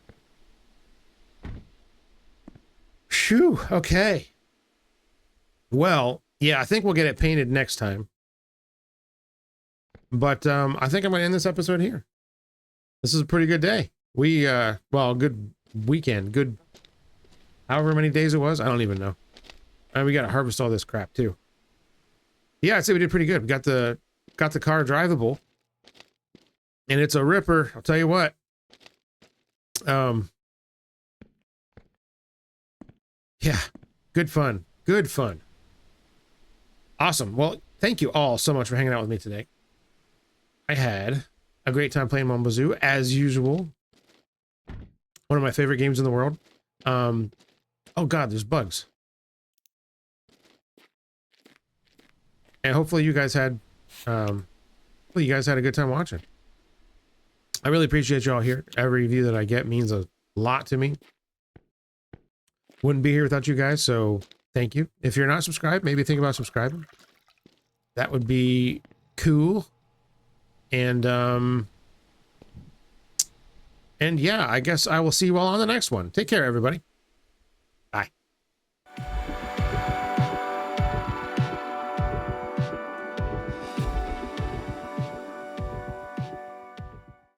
phew, okay. Well, yeah, I think we'll get it painted next time. But I think I'm gonna end this episode here. This is a pretty good day. Well, good weekend, good however many days it was, I don't even know. And we gotta harvest all this crap too. Yeah, I'd say we did pretty good. We got the car drivable. And it's a ripper, I'll tell you what. Yeah, good fun. Good fun. Awesome. Well, thank you all so much for hanging out with me today. I had a great time playing Mon Bazou, as usual. One of my favorite games in the world. Oh God, there's bugs. And hopefully you guys had a good time watching. I really appreciate y'all here. Every view that I get means a lot to me. Wouldn't be here without you guys, so thank you. If you're not subscribed, maybe think about subscribing. That would be cool. And yeah, I guess I will see you all on the next one. Take care, everybody.